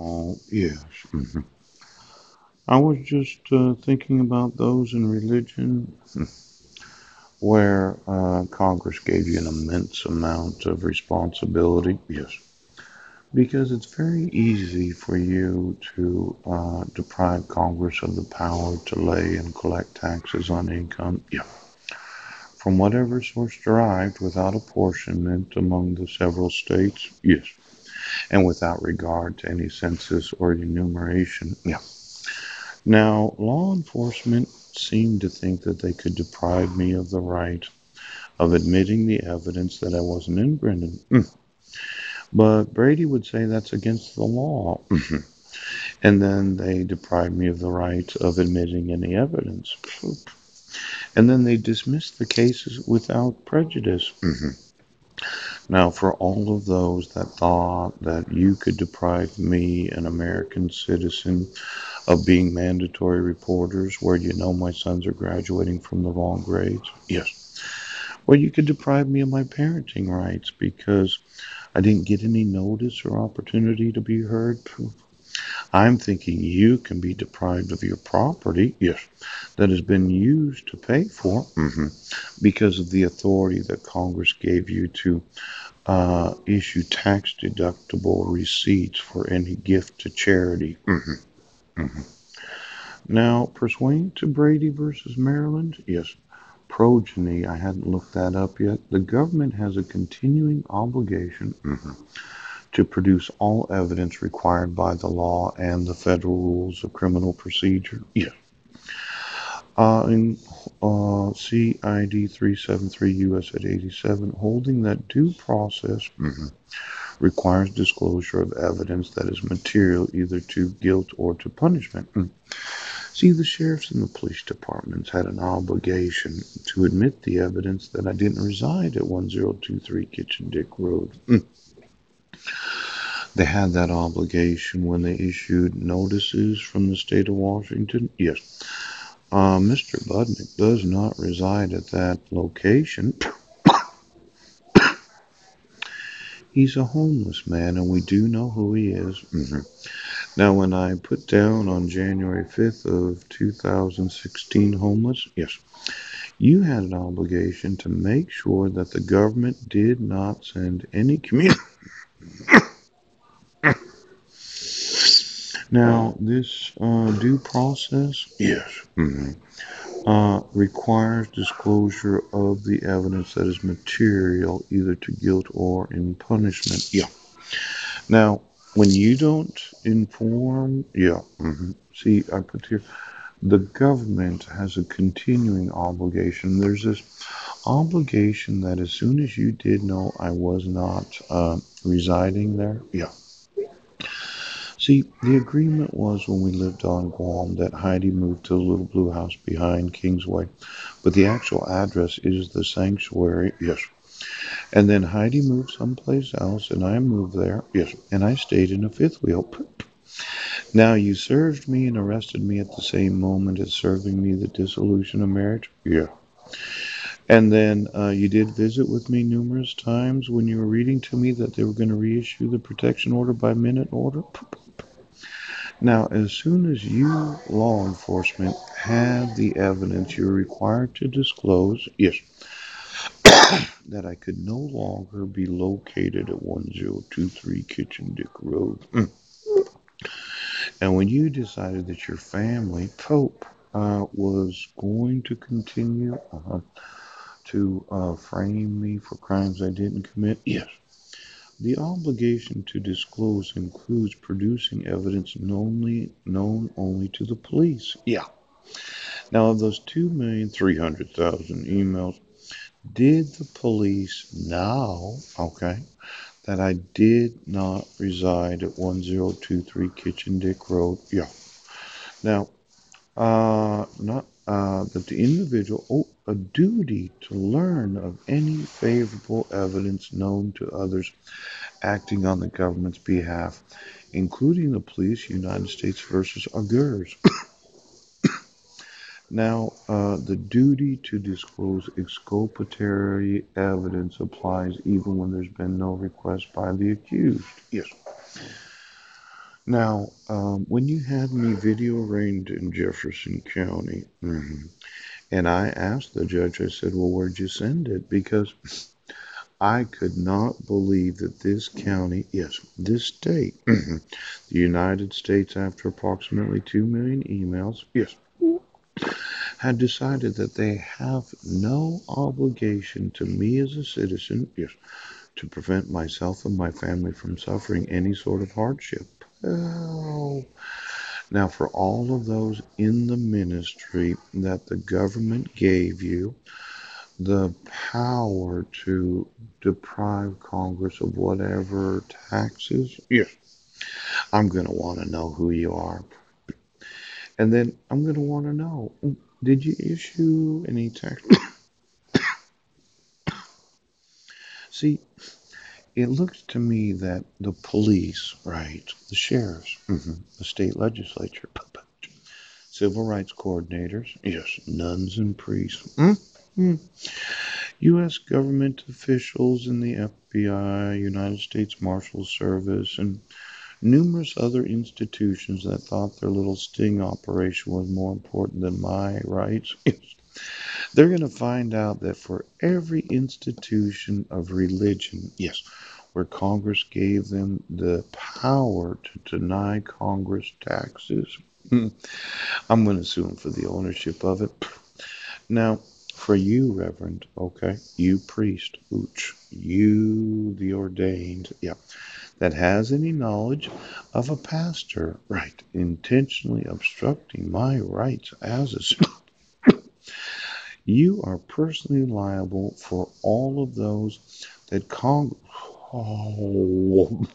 Oh, yes. I was just thinking about those in religion where Congress gave you an immense amount of responsibility. Yes. Because it's very easy for you to deprive Congress of the power to lay and collect taxes on income. Yeah. From whatever source derived without apportionment among the several states. Yes. And without regard to any census or enumeration. Yeah. Now, law enforcement seemed to think that they could deprive me of the right of admitting the evidence that I wasn't in Brendan. But Brady would say that's against the law. And then they deprive me of the right of admitting any evidence. And then they dismiss the cases without prejudice. Now, for all of those that thought that you could deprive me, an American citizen, of being mandatory reporters where you know my sons are graduating from the wrong grades, yes. Well, you could deprive me of my parenting rights because I didn't get any notice or opportunity to be heard. I'm thinking you can be deprived of your property, yes, that has been used to pay for, because of the authority that Congress gave you to issue tax deductible receipts for any gift to charity. Now, pertaining to Brady versus Maryland, yes, progeny, I hadn't looked that up yet. The government has a continuing obligation to produce all evidence required by the law and the federal rules of criminal procedure. Yes. In CID 373 U.S. at 87, holding that due process requires disclosure of evidence that is material either to guilt or to punishment. See, the sheriffs and the police departments had an obligation to admit the evidence that I didn't reside at 1023 Kitchen Dick Road. They had that obligation when they issued notices from the state of Washington. Yes, Mr. Budnick does not reside at that location. He's a homeless man, and we do know who he is. Now, when I put down on January 5th of 2016 homeless, yes, you had an obligation to make sure that the government did not send any community. Now, this due process, yes, requires disclosure of the evidence that is material either to guilt or in punishment. Yeah. Now, when you don't inform, yeah, see, I put here, the government has a continuing obligation. There's this obligation that as soon as you did know I was not residing there, yeah. See, the agreement was when we lived on Guam that Heidi moved to the little blue house behind Kingsway, but the actual address is the sanctuary, yes. And then Heidi moved someplace else, and I moved there, yes. And I stayed in a fifth wheel. Now you served me and arrested me at the same moment as serving me the dissolution of marriage, yeah. And then you did visit with me numerous times when you were reading to me that they were going to reissue the protection order by minute order. Now, as soon as you, law enforcement, had the evidence you're required to disclose, yes, that I could no longer be located at 1023 Kitchen Dick Road. And when you decided that your family, Pope, was going to continue to frame me for crimes I didn't commit, yes, the obligation to disclose includes producing evidence known only to the police. Yeah. Now, of those 2,300,000 emails, did the police know, okay, that I did not reside at 1023 Kitchen Dick Road? Yeah. Now, not that the individual owed a duty to learn of any favorable evidence known to others acting on the government's behalf, including the police, United States versus Augurs. Now, the duty to disclose exculpatory evidence applies even when there's been no request by the accused. Yes. Now, when you had me video arraigned in Jefferson County, and I asked the judge, I said, well, where'd you send it? Because I could not believe that this county, yes, this state, the United States, after approximately 2 million emails, yes, had decided that they have no obligation to me as a citizen, yes, to prevent myself and my family from suffering any sort of hardship. Oh. Now, for all of those in the ministry that the government gave you the power to deprive Congress of whatever taxes, yes, I'm going to want to know who you are. And then I'm going to want to know, did you issue any tax? See, it looks to me that the police, right, the sheriffs, the state legislature, civil rights coordinators, yes, nuns and priests, U.S. government officials in the FBI, United States Marshal Service, and numerous other institutions that thought their little sting operation was more important than my rights. They're going to find out that for every institution of religion, yes, where Congress gave them the power to deny Congress taxes, I'm going to sue them for the ownership of it. Now, for you, Reverend, okay, you priest, ooch, you the ordained, yeah, that has any knowledge of a pastor, right, intentionally obstructing my rights as a citizen, you are personally liable for all of those that Congress. Oh,